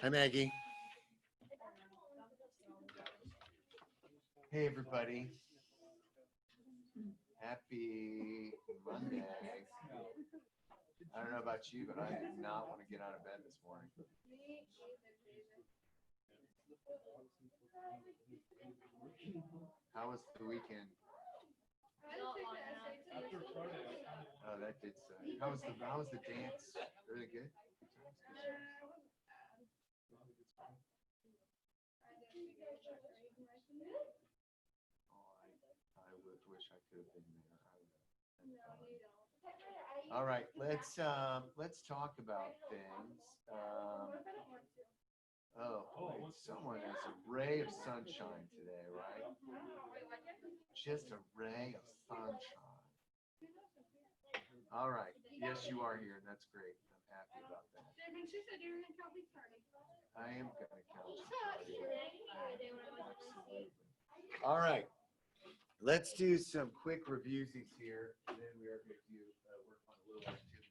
Hi, Maggie. Hey, everybody. Happy Monday. I don't know about you, but I did not want to get out of bed this morning. How was the weekend? Oh, that did suck. How was the dance? Really good? Oh, I would wish I could have been there. All right, let's talk about things. Wait, someone is a ray of sunshine today, right? Just a ray of sunshine. All right. Yes, you are here, and that's great. I'm happy about that. I am going to count you. Absolutely. All right. Let's do some quick reviewsies here, and then we are going to work on a little activity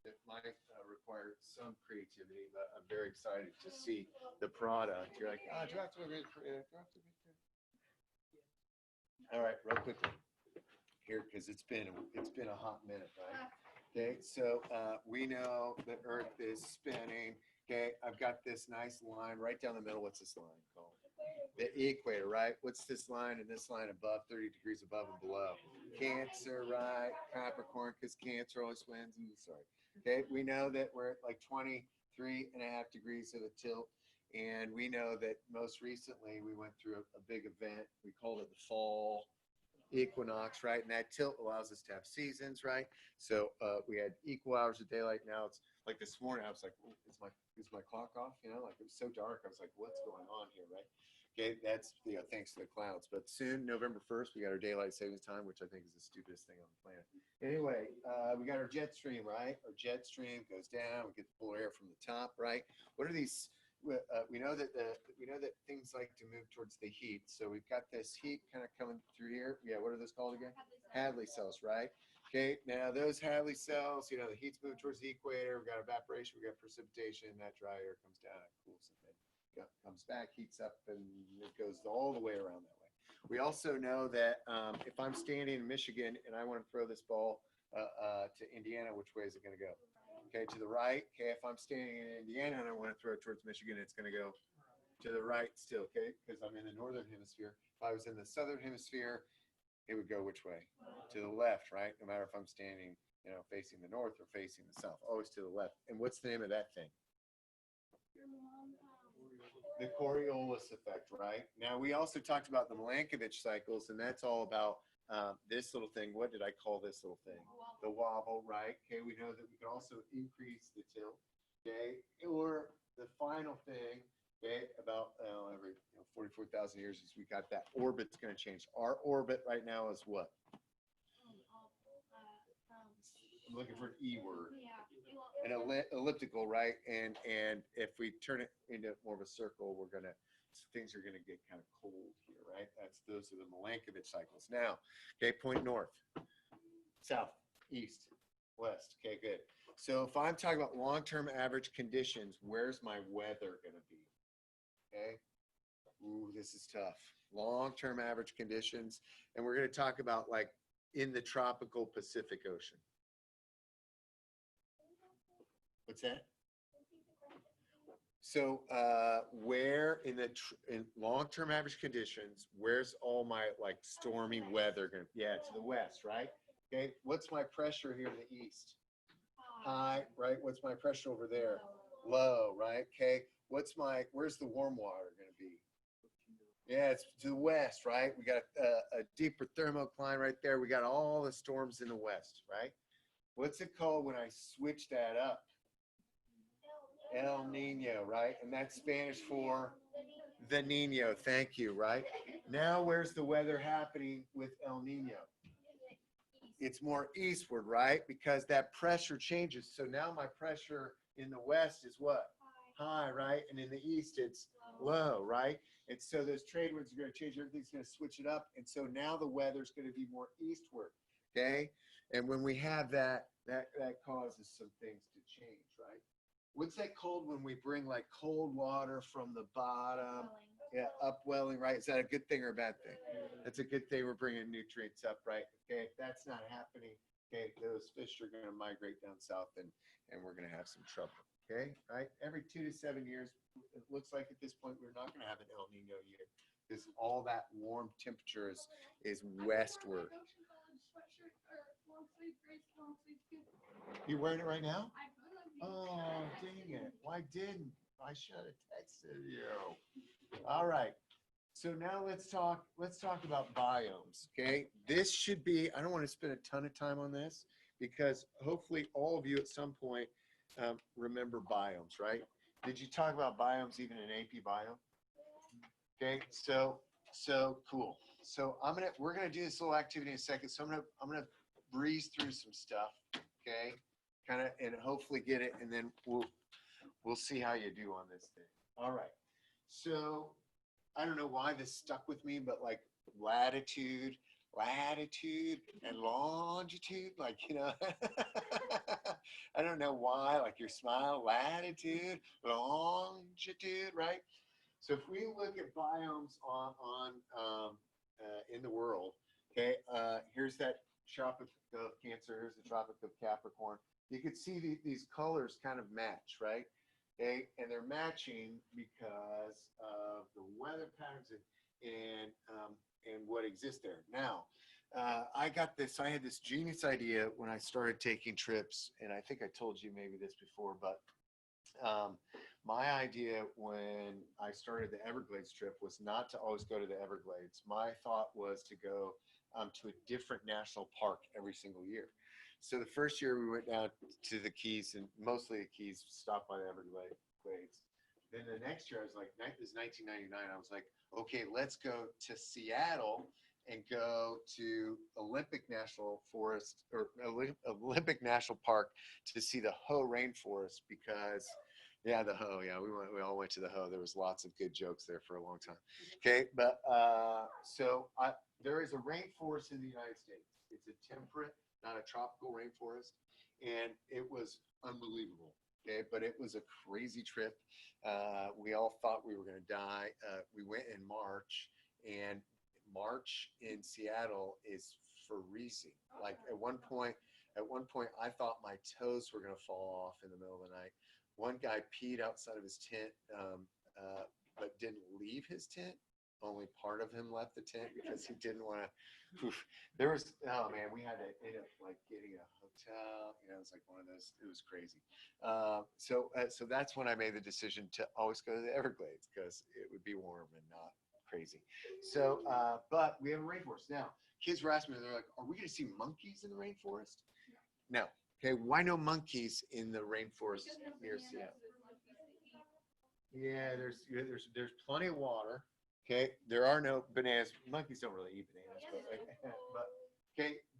that might require some creativity, but I'm very excited to see the product. You're like, oh, do I have to be creative? All right, real quickly here, because it's been a hot minute, right? Okay, so we know the Earth is spinning. Okay, I've got this nice line right down the middle. What's this line called? The equator, right? What's this line and this line above, 30 degrees above and below? Cancer, right? Capricorn, because Cancer always wins. Sorry. Okay, we know that we're at like 23.5 degrees of a tilt. And we know that most recently we went through a big event. We called it the fall equinox, right? And that tilt allows us to have seasons, right? So we had equal hours of daylight. Now it's like this morning, I was like, is my clock off? You know, like it was so dark. I was like, what's going on here, right? Okay, that's thanks to the clouds. But soon, November 1st, we got our daylight savings time, which I think is the stupidest thing on the planet. Anyway, we got our jet stream, right? Our jet stream goes down. We get the polar air from the top, right? What are these? We know that things like to move towards the heat. So we've got this heat kind of coming through here. Yeah, what are those called again? Hadley cells, right? Okay, now those Hadley cells, the heat's moving towards the equator. We've got evaporation, we've got precipitation. That dry air comes down, it cools, and then comes back, heats up, and it goes all the way around that way. We also know that if I'm standing in Michigan and I want to throw this ball to Indiana, which way is it going to go? Okay, to the right. Okay, if I'm standing in Indiana and I want to throw it towards Michigan, it's going to go to the right still, okay, because I'm in the northern hemisphere. If I was in the southern hemisphere, it would go which way? To the left, right? No matter if I'm standing, facing the north or facing the south, always to the left. And what's the name of that thing? The Coriolis effect, right? Now, we also talked about the Milankovitch cycles, and that's all about this little thing. What did I call this little thing? The wobble, right? Okay, we know that we can also increase the tilt, okay? Or the final thing, okay, about every 44,000 years is we got that orbit's going to change. Our orbit right now is what? I'm looking for an E word. An elliptical, right? And if we turn it into more of a circle, things are gonna get kind of cold here, right? Those are the Milankovitch cycles. Now, okay, point north, south, east, west. Okay, good. So if I'm talking about long-term average conditions, where's my weather gonna be? Okay. Ooh, this is tough. Long-term average conditions, and we're gonna talk about like in the tropical Pacific Ocean. What's that? So where in long-term average conditions, where's all my like stormy weather going to be? Yeah, to the west, right? Okay, what's my pressure here in the east? High, right? What's my pressure over there? Low, right? Okay, where's the warm water going to be? Yeah, it's to the west, right? We got a deeper thermocline right there. We got all the storms in the west, right? What's it called when I switch that up? El Nino, right? And that's Spanish for the Nino. Thank you, right? Now, where's the weather happening with El Nino? It's more eastward, right? Because that pressure changes. So now my pressure in the west is what? High, right? And in the east, it's low, right? And so those trade winds are going to change. Everything's going to switch it up. And so now the weather's going to be more eastward, okay? And when we have that causes some things to change, right? what's that called when we bring like cold water from the bottom? Yeah, upwelling, right? Is that a good thing or a bad thing? That's a good thing. We're bringing nutrients up, right? Okay, if that's not happening, okay, those fish are going to migrate down south, and we're going to have some trouble. Okay, right? Every 2 to 7 years, it looks like at this point we're not going to have an El Nino year because all that warm temperature is westward. You wearing it right now? Oh, dang it. Why didn't? I should have texted you. All right. So now let's talk about biomes. Okay. This should be, I don't want to spend a ton of time on this because hopefully all of you at some point remember biomes, right? Did you talk about biomes even in AP Bio? Okay, so cool. So we're gonna do this little activity in a second. So I'm gonna breeze through some stuff, okay? Kind of, and hopefully get it, and then we'll see how you do on this thing. All right. So I don't know why this stuck with me, but like latitude, and longitude, like, you know, I don't know why, like your smile, latitude, longitude, right? So if we look at biomes in the world, okay, here's that Tropic of Cancer, here's the Tropic of Capricorn. You can see these colors kind of match, right? Okay, and they're matching because of the weather patterns and what exists there. Now, I had this genius idea when I started taking trips, and I think I told you maybe this before, but my idea when I started the Everglades trip was not to always go to the Everglades. My thought was to go to a different national park every single year. So the first year we went down to the Keys, and mostly the Keys, stopped by the Everglades. Then the next year I was like, this is 1999, I was like, okay, let's go to Seattle and go to Olympic National Forest or Olympic National Park to see the Hoh rainforest because yeah, the Hoh. Yeah, we all went to the Hoh. There was lots of good jokes there for a long time. Okay, but there is a rainforest in the United States. It's a temperate, not a tropical rainforest, and it was unbelievable. Okay, but it was a crazy trip. We all thought we were going to die. We went in March, and March in Seattle is freezing. Like at one point, I thought my toes were going to fall off in the middle of the night. One guy peed outside of his tent, but didn't leave his tent. Only part of him left the tent because he didn't want to. We had to end up like getting a hotel. You know, it was like one of those. It was crazy. So that's when I made the decision to always go to the Everglades because it would be warm and not crazy. So, but we have a rainforest now. Kids were asking me, they're like, "Are we going to see monkeys in the rainforest?" No. Okay, why no monkeys in the rainforest near Seattle? Yeah, there's plenty of water. Okay, there are no bananas. Monkeys don't really eat bananas,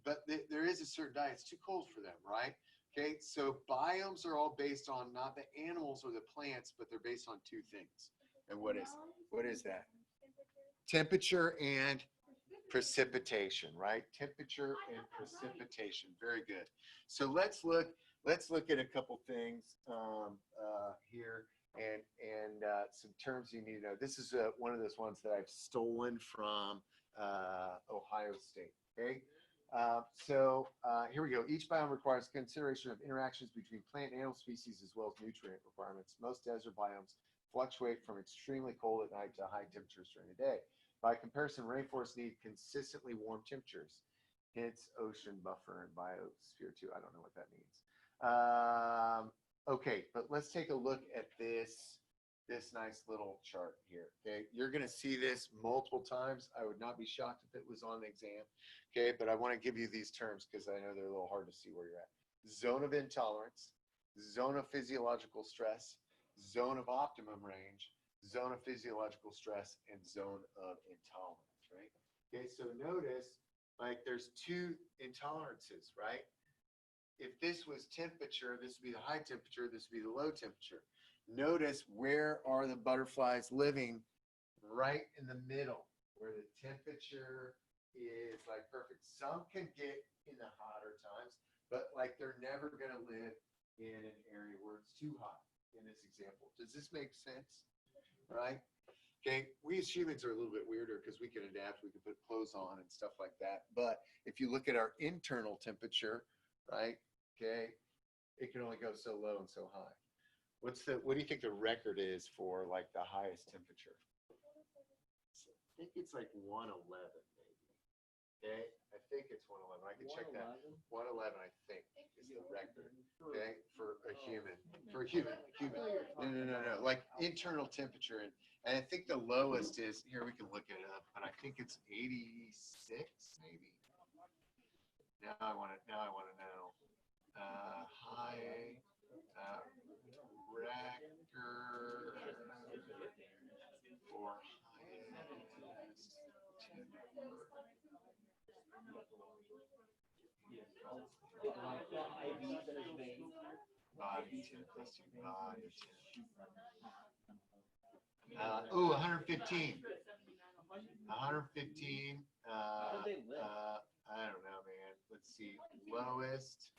but there is a certain diet. It's too cold for them, right? Okay, so biomes are all based on not the animals or the plants, but they're based on two things. And what is that? Temperature and precipitation, right? Temperature and precipitation. Very good. So let's look at a couple things here and some terms you need to know. This is one of those ones that I've stolen from Ohio State. Okay. Here we go. Each biome requires consideration of interactions between plant and animal species as well as nutrient requirements. Most desert biomes fluctuate from extremely cold at night to high temperatures during the day. By comparison, rainforests need consistently warm temperatures, hence ocean buffer and biosphere too. I don't know what that means. Okay, but let's take a look at this nice little chart here. Okay, you're going to see this multiple times. I would not be shocked if it was on the exam. Okay, but I want to give you these terms because I know they're a little hard to see where you're at. Zone of intolerance, zone of physiological stress, zone of optimum range, zone of physiological stress, and zone of intolerance, right? Okay, so notice like there's two intolerances, right? If this was temperature, this would be the high temperature, this would be the low temperature. Notice where are the butterflies living? Right in the middle, where the temperature is like perfect. Some can get in the hotter times, but like they're never going to live in an area where it's too hot. in this example. Does this make sense? Right? Okay, we as humans are a little bit weirder because we can adapt, we can put clothes on and stuff like that. But if you look at our internal temperature, right? Okay, it can only go so low and so high. What do you think the record is for like the highest temperature? I think it's like 111 maybe. Okay, I think it's 111. I can check that. 111, I think, is the record. Okay, for a human. For a human. No. Like internal temperature, and I think the lowest is here. We can look it up, but I think it's 86, maybe. Now I want to know. High record for highest temperature. Body temp. Let's do body temp. 115. 115. I don't know, man. Let's see. Lowest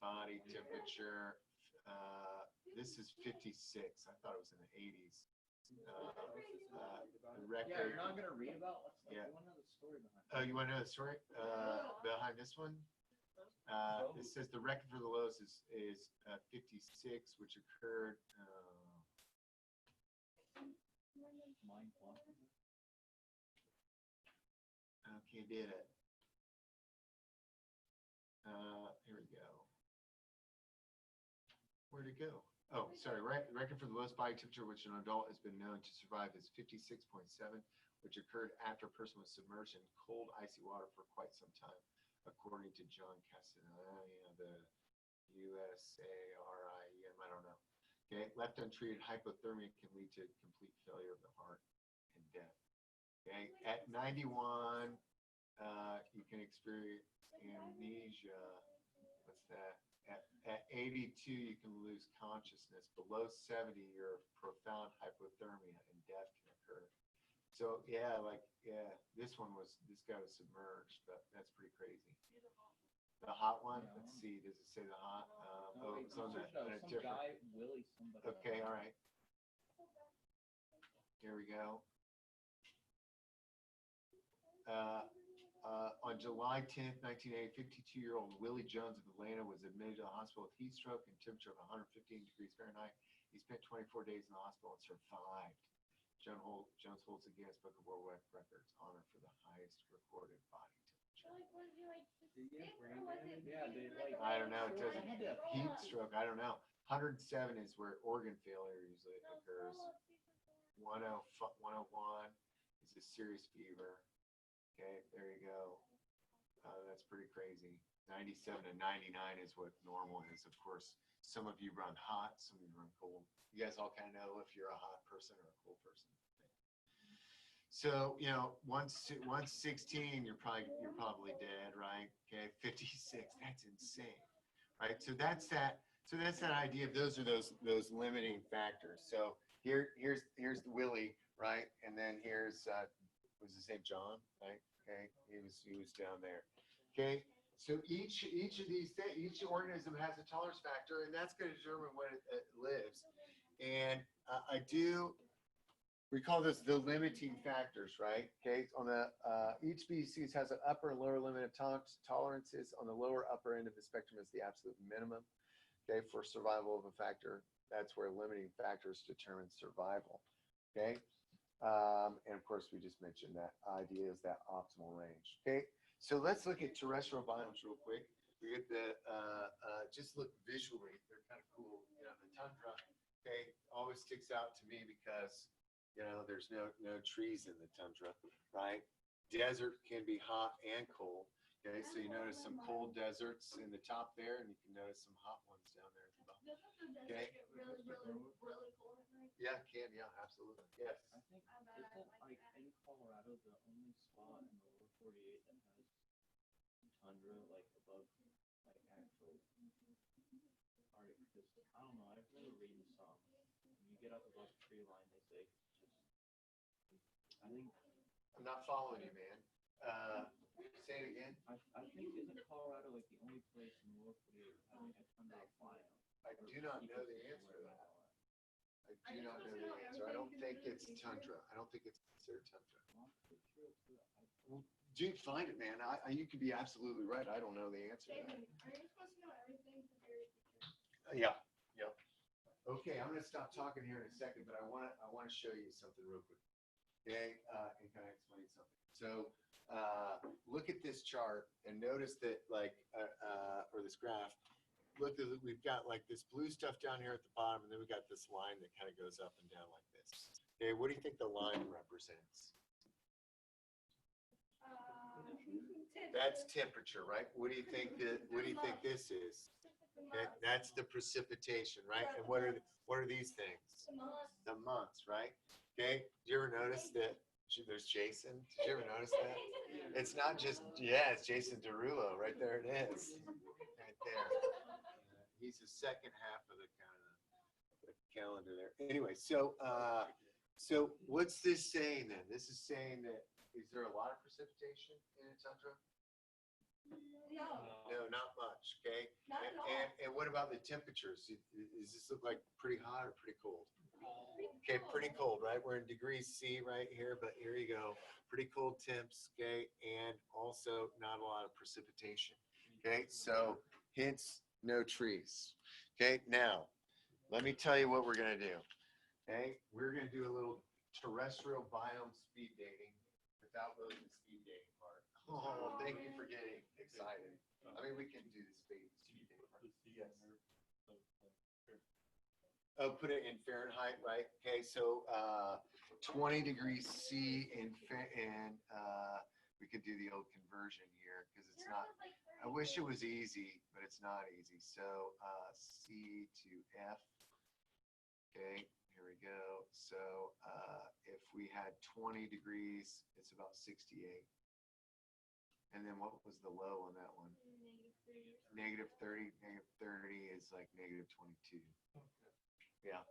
body temperature. This is 56. I thought it was in the 80s. The record. Yeah, you're not gonna read about. Yeah. You want to know the story behind it. Oh, you want to know the story behind this one? It says the record for the lowest is 56, which occurred. Okay, did it. Here we go. Where'd it go? Oh, sorry. Record for the lowest body temperature which an adult has been known to survive is 56.7, which occurred after a person was submerged in cold, icy water for quite some time, according to John Castellano, the USARIEM. I don't know. Okay, left untreated, hypothermia can lead to complete failure of the heart and death. Okay, at 91, you can experience amnesia. What's that? At 82, you can lose consciousness. Below 70, you're profound hypothermia and death can occur. So yeah, this guy was submerged, but that's pretty crazy. The hot one, let's see, does it say the hot? It's on a different. Guy, Willie, okay, all right. Here we go. On July 10th, 1980, 52-year-old Willie Jones of Atlanta was admitted to the hospital with heat stroke and temperature of 115 degrees Fahrenheit. He spent 24 days in the hospital and survived. Jones holds the Guinness Book of World Records honor for the highest recorded body temperature. I don't know. It doesn't. Heat stroke. I don't know. 107 is where organ failure usually occurs. 101 is a serious fever. Okay, there you go. That's pretty crazy. 97 to 99 is what normal is. Of course, some of you run hot, some of you run cold. You guys all kind of know if you're a hot person or a cold person. So, once 16, you're probably dead, right? Okay, 56, that's insane, right? So that's that idea of those limiting factors. So here's the Willie, right? And then here's was his name John, right? Okay, he was down there. Okay, so each of these things, each organism has a tolerance factor, and that's going to determine when it lives. And we call this the limiting factors, right? Okay, on the each species has an upper and lower limit of tolerances. On the lower upper end of the spectrum is the absolute minimum. Okay, for survival of a factor, that's where limiting factors determine survival. Okay. And of course, we just mentioned that idea is that optimal range. Okay, so let's look at terrestrial biomes real quick. We get the just look visually; they're kind of cool. The tundra, okay, always sticks out to me because there's no trees in the tundra, right? Desert can be hot and cold. Okay, so you notice some cold deserts in the top there, and you can notice some hot ones down there at the bottom. Okay. Really cold. Yeah, it can. Yeah, absolutely. Yes. I think isn't like in Colorado the only spot in the lower 48 that has tundra like above like actual Arctic? Because I don't know. I remember reading some. When you get up above the tree line, they say just. I think. I'm not following you, man. Say it again. I think isn't Colorado like the only place in the lower 48 having a tundra biome? I do not know the answer to that. I do not know the answer. I don't think it's tundra. I don't think it's considered tundra. Well, dude, find it, man. You could be absolutely right. I don't know the answer to that. Are you supposed to know everything from your teacher? Yeah. Yep. Okay, I'm gonna stop talking here in a second, but I wanna show you something real quick. Okay, and can I explain something? So, look at this chart and notice that or this graph. Look, we've got like this blue stuff down here at the bottom, and then we got this line that kind of goes up and down like this. Okay, what do you think the line represents? That's temperature, right? What do you think this is? Okay, that's the precipitation, right? And what are these things? The months, right? Okay. Did you ever notice that there's Jason? Did you ever notice that? It's not just, yeah, it's Jason Derulo. Right there it is. Right there. He's the second half of the calendar there. Anyway, so what's this saying then? This is saying that, is there a lot of precipitation in a tundra? No, not much. Okay. Not at all. And what about the temperatures? Does this look like pretty hot or pretty cold? Okay, pretty cold, right? We're in degrees C right here, but here you go. Pretty cold temps, okay, and also not a lot of precipitation. Okay, so hence no trees. Okay, now let me tell you what we're gonna do. Okay, we're gonna do a little terrestrial biome speed dating without really the speed dating part. Oh, thank you for getting excited. I mean, we can do the speed dating part. Yes. Oh, put it in Fahrenheit, right? Okay, so 20 degrees C and we could do the old conversion here because it's not. I wish it was easy, but it's not easy. So C to F. Okay, here we go. So if we had 20 degrees, it's about 68. And then what was the low on that one? Negative 30. Negative 30 is like negative 22. Yeah.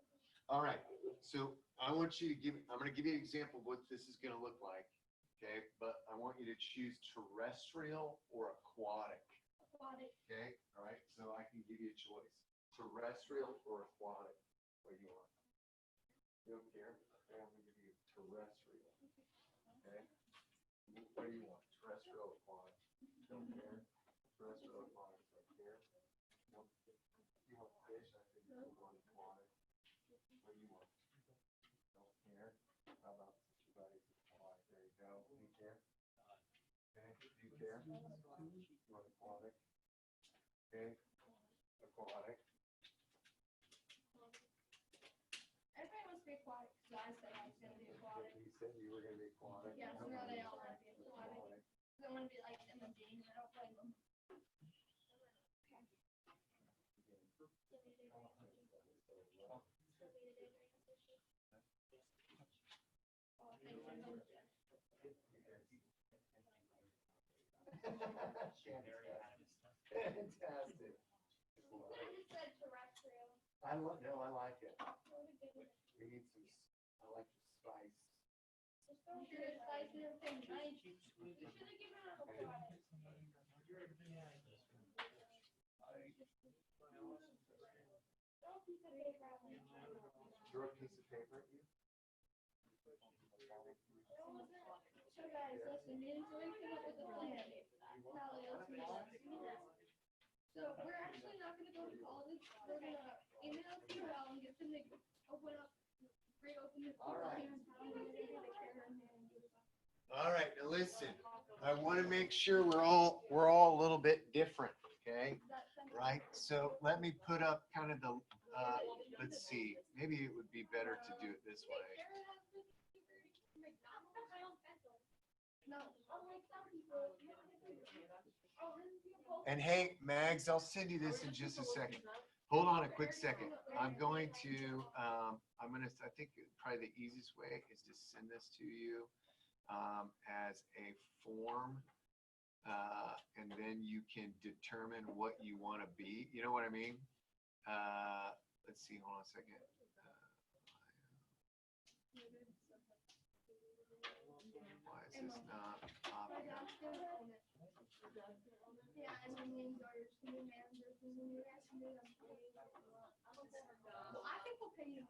All right. So I want you to I'm going to give you an example of what this is going to look like. Okay. But I want you to choose terrestrial or aquatic. Aquatic. Okay. All right. So I can give you a choice. Terrestrial or aquatic. What do you want? You don't care? Okay. I'm going to give you terrestrial. Okay. What do you want? Terrestrial or aquatic? Don't care. Terrestrial or aquatic. Don't care. No. You want fish? I think you want aquatic. What do you want? Don't care. How about everybody's aquatic? There you go. Do you care? Okay. Do you care? You want aquatic? Okay. Aquatic. Everybody wants to be aquatic because I said I was going to be aquatic. You said you were going to be aquatic. Yeah, so now they all want to be aquatic. Because I want to be like them and Jane, and I don't blame them. Fantastic. I just said terrestrial. I like it. We need some. I like the spice. You should have sliced it everything nice. You should have given it a aquatic. Throw a piece of paper at me. Throw a piece of paper at you. So guys, listen, me and Joey came up with a plan. Now, so we're actually not going to go to college. We're going to email PRL and get them to reopen the school here in town. We're going to get a care in here and do stuff. All right, now listen. I want to make sure we're all a little bit different, okay? Right. So let me put up kind of the. Let's see. Maybe it would be better to do it this way. No, unlike some people. And hey, Mags, I'll send you this in just a second. Hold on a quick second. I'm going to, I think probably the easiest way is to send this to you as a form. And then you can determine what you want to be. You know what I mean? Let's see, hold on a second. Why is this not popping up? Yeah, and then names are new managers, and new Well, I think we'll pay you.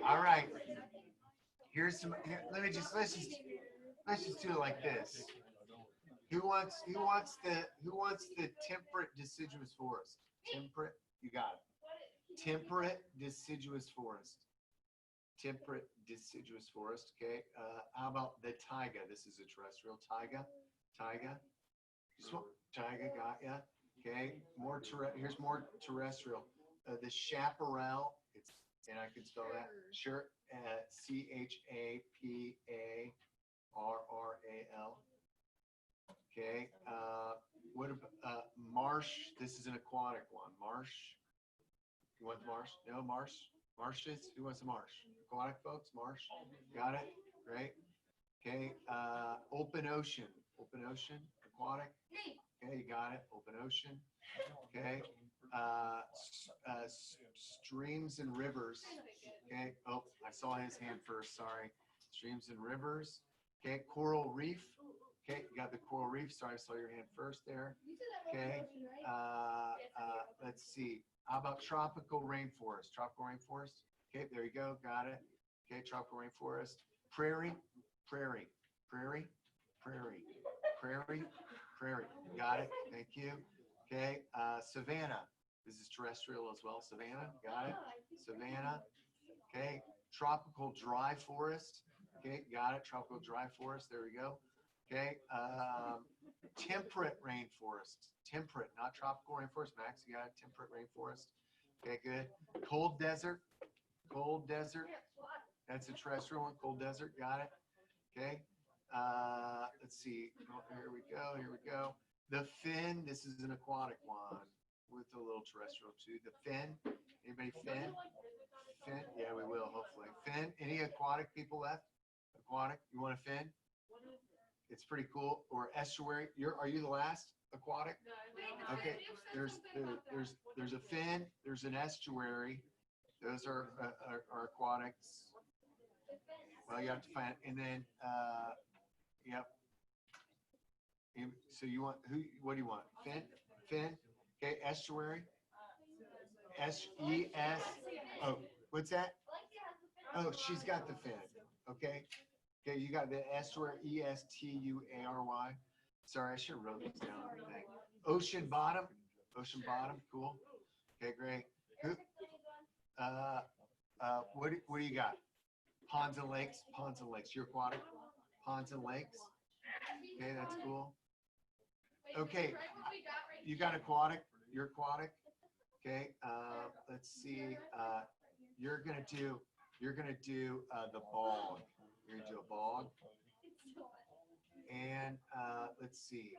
All right. Here's some. Let's just do it like this. Who wants the temperate deciduous forest? Temperate, you got it. Temperate deciduous forest. Temperate deciduous forest. Okay. How about the taiga? This is a terrestrial taiga. Taiga. Taiga, got ya. Okay. Here's more terrestrial. The chaparral. And I can spell that. Sure. Chaparral. Okay. What about marsh? This is an aquatic one. Marsh. You want the marsh? No marsh. Marshes. Who wants the marsh? Aquatic folks. Marsh. Got it. Great. Okay. Open ocean. Open ocean. Aquatic. Okay. You got it. Open ocean. Okay. Streams and rivers. Okay. Oh, I saw his hand first. Sorry. Streams and rivers. Okay. Coral reef. Okay. You got the coral reef. Sorry, I saw your hand first there. Okay. Let's see. How about tropical rainforest? Tropical rainforest. Okay. There you go. Got it. Okay. Tropical rainforest. Prairie. Prairie. Prairie. Prairie. Prairie. Prairie. Got it. Thank you. Okay. Savanna. This is terrestrial as well. Savanna. Got it. Savanna. Okay. Tropical dry forest. Okay. Got it. Tropical dry forest. There we go. Okay. Temperate rainforest. Temperate, not tropical rainforest. Max, you got it. Temperate rainforest. Okay, good. Cold desert. Cold desert. That's a terrestrial one. Cold desert. Got it. Okay. Let's see. Oh, here we go. Here we go. The fin. This is an aquatic one with a little terrestrial too. The fin. Anybody fin? Fin. Yeah, we will hopefully. Fin. Any aquatic people left? Aquatic. You want a fin? It's pretty cool. Or estuary. Are you the last aquatic? Okay. There's a fin. There's an estuary. Those are aquatics. Well, you have to find. And then yep. So you want who? What do you want? Fin. Fin. Okay. Estuary. S-E-S. Oh, what's that? Oh, she's got the fin. Okay. Okay, you got the estuary, E-S-T-U-A-R-Y. Sorry, I should have wrote these down on the thing. Ocean bottom. Ocean bottom. Cool. Okay, great. Who? What do you got? Ponds and lakes. Ponds and lakes. You're aquatic. Ponds and lakes. Okay, that's cool. Okay, you got aquatic. You're aquatic. Okay. Let's see. You're gonna do the bog. You're gonna do a bog. And let's see.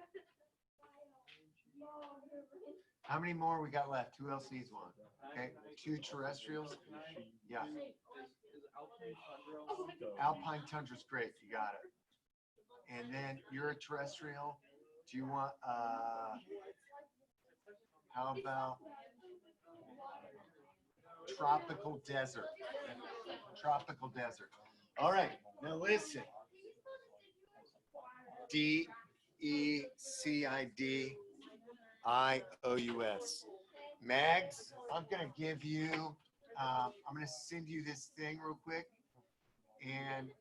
How many more we got left? Who else needs one? Okay, 2 terrestrials. Yeah. Alpine tundra's great. You got it. And then you're a terrestrial. Do you want? How about tropical desert? Tropical desert. All right. Now listen. DECIDIOUS. Mags, I'm going to give you, I'm going to send you this thing real quick, and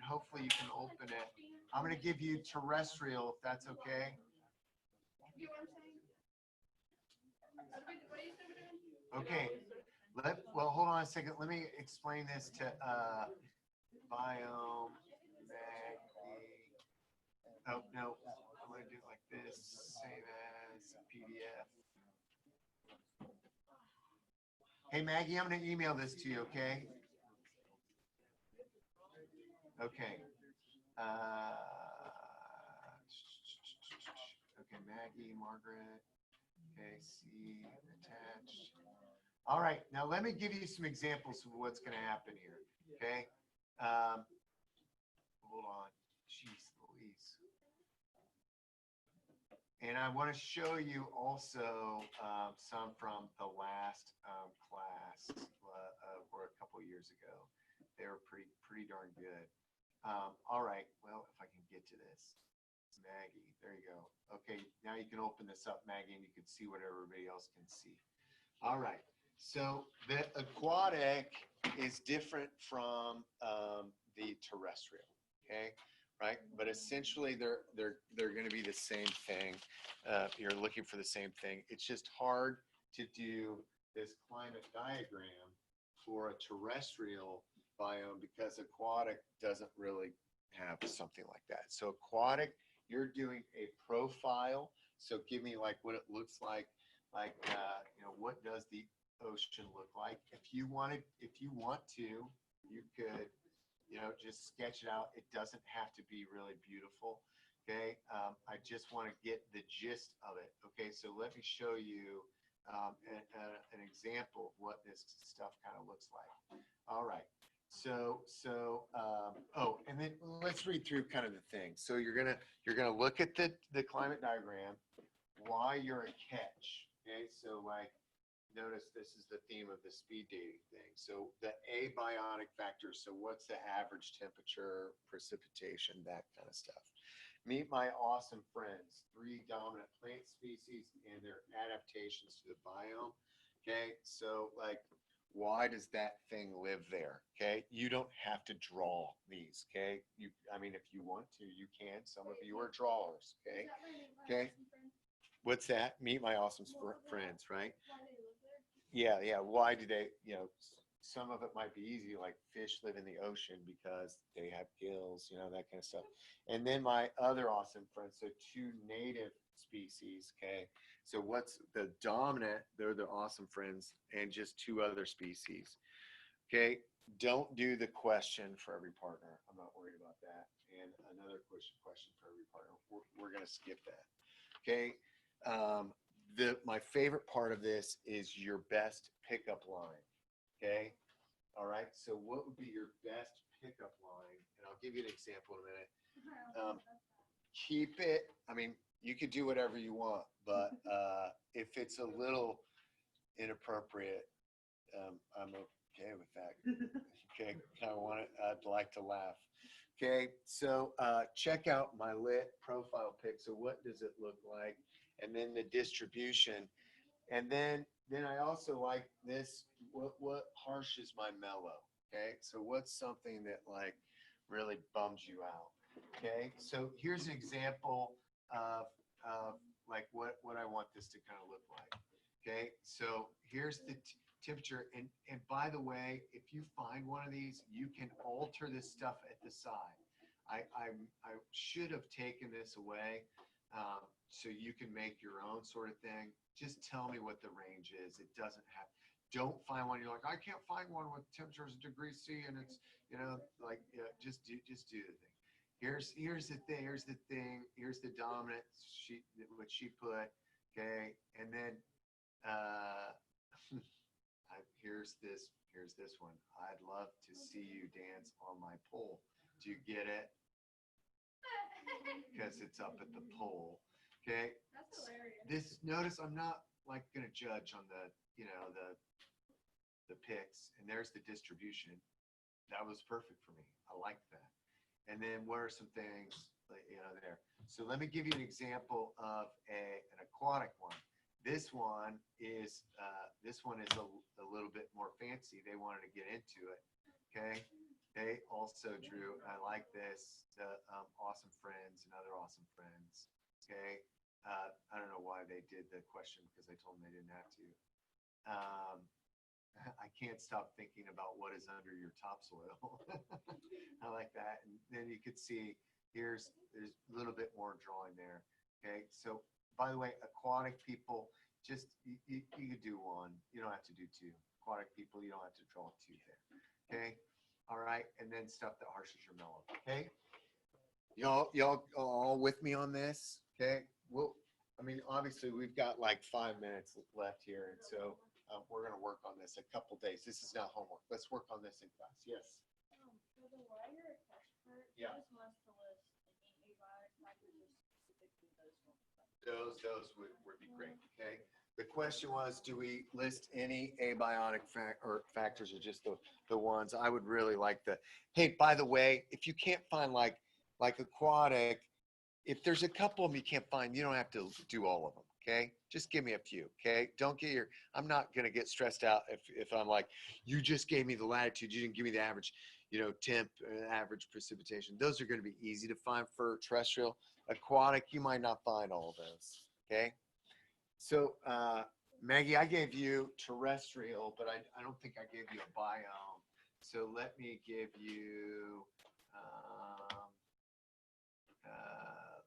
hopefully you can open it. I'm going to give you terrestrial, if that's okay. Okay. Well, hold on a second. Let me explain this to biome. Oh, no. I'm going to do it like this. Save as PDF. Hey, Maggie, I'm going to email this to you, okay? Okay. Okay, Maggie, Margaret. Okay, see, attached. All right, now let me give you some examples of what's going to happen here, okay? Hold on. Jeez Louise. And I want to show you also some from the last class or a couple years ago. They were pretty darn good. All right, well, if I can get to this. Maggie, there you go. Okay, now you can open this up, Maggie, and you can see what everybody else can see. All right, so the aquatic is different from the terrestrial, okay? Right, but essentially they're going to be the same thing. You're looking for the same thing. It's just hard to do this climate diagram for a terrestrial biome because aquatic doesn't really have something like that. So aquatic, you're doing a profile. So give me like what it looks like what does the ocean look like? If you want to, you could just sketch it out. It doesn't have to be really beautiful. Okay. I just want to get the gist of it. Okay. So let me show you an example of what this stuff kind of looks like. All right. So, and then let's read through kind of the thing. So you're gonna look at the climate diagram, why you're a catch. Okay. So like, notice this is the theme of the speed dating thing. So the abiotic factors. So what's the average temperature, precipitation, that kind of stuff. Meet my awesome friends, 3 dominant plant species and their adaptations to the biome. Okay, so like, why does that thing live there? Okay, you don't have to draw these. Okay, I mean, if you want to, you can. Some of you are drawers. Okay, okay. What's that? Meet my awesome friends, right? Yeah, yeah. Why do they, some of it might be easy, like fish live in the ocean because they have gills, that kind of stuff. And then my other awesome friends, so 2 native species, okay? So what's the dominant? They're the awesome friends, and just 2 other species, okay? Don't do the question for every partner. I'm not worried about that. And another question for every partner. We're going to skip that, okay? My favorite part of this is your best pickup line. Okay. All right. So what would be your best pickup line? And I'll give you an example in a minute. Keep it. I mean, you could do whatever you want, but if it's a little inappropriate, I'm okay with that. Okay. I'd like to laugh. Okay. So check out my lit profile pic. So what does it look like? And then the distribution. And then I also like this, what harsh is my mellow? Okay, so what's something that like really bums you out? Okay, so here's an example of like what I want this to kind of look like. Okay, so here's the temperature. And by the way, if you find one of these, you can alter this stuff at the side. I should have taken this away. So you can make your own sort of thing. Just tell me what the range is. It doesn't have, don't find one. You're like, I can't find one with temperatures degrees C and it's, just do the thing. Here's the thing. Here's the dominant sheet, what she put. Okay. And then, here's this one. I'd love to see you dance on my pole. Do you get it? Because it's up at the pole. Okay. That's hilarious. Notice I'm not like going to judge on the pics, and there's the distribution. That was perfect for me. I like that. And then what are some things there? So let me give you an example of an aquatic one. This one is a little bit more fancy. They wanted to get into it. Okay. They also drew, I like this, the awesome friends and other awesome friends. Okay. I don't know why they did the question because I told them they didn't have to. I can't stop thinking about what is under your topsoil. I like that. And then you could see there's a little bit more drawing there. Okay. So by the way, aquatic people, just you could do 1. You don't have to do 2. Aquatic people, you don't have to draw 2 there. Okay. All right. And then stuff that harshes your mellow. Okay. Y'all all with me on this? Okay. Well, I mean, obviously we've got like 5 minutes left here. And so we're going to work on this a couple days. This is not homework. Let's work on this in class. Yes. For the why you're a catch part, Yeah. just wants to list any abiotic factors or specifically those ones. those would be great, okay? The question was, do we list any abiotic factors or just the ones? I would really like hey, by the way, if you can't find like aquatic, if there's a couple of them you can't find, you don't have to do all of them, okay? Just give me a few, okay? Don't get I'm not gonna get stressed out if I'm like, you just gave me the latitude, you didn't give me the average, temp, average precipitation. Those are gonna be easy to find for terrestrial. Aquatic, you might not find all of those, okay? So, Maggie, I gave you terrestrial, but I don't think I gave you a biome. So let me give you,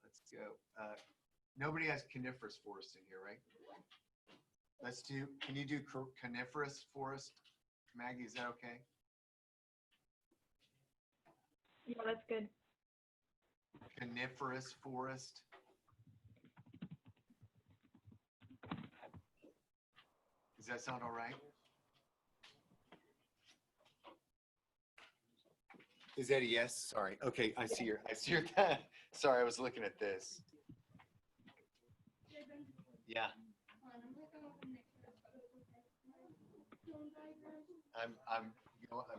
let's go. Nobody has coniferous forest in here, right? Can you do coniferous forest? Maggie, is that okay? Yeah, that's good. Coniferous forest. Does that sound all right? Is that a yes? Sorry. Okay, I see your sorry, I was looking at this. Yeah. I'm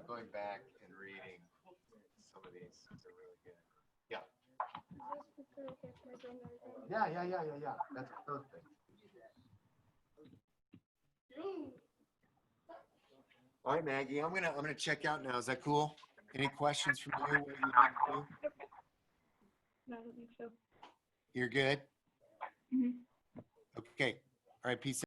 going back and reading some of these. They're really good. Yeah. Yeah. That's perfect. All right, Maggie, I'm gonna check out now. Is that cool? Any questions from you? What you need to do? No, I don't think so. You're good? Mhm. Okay. All right, peace.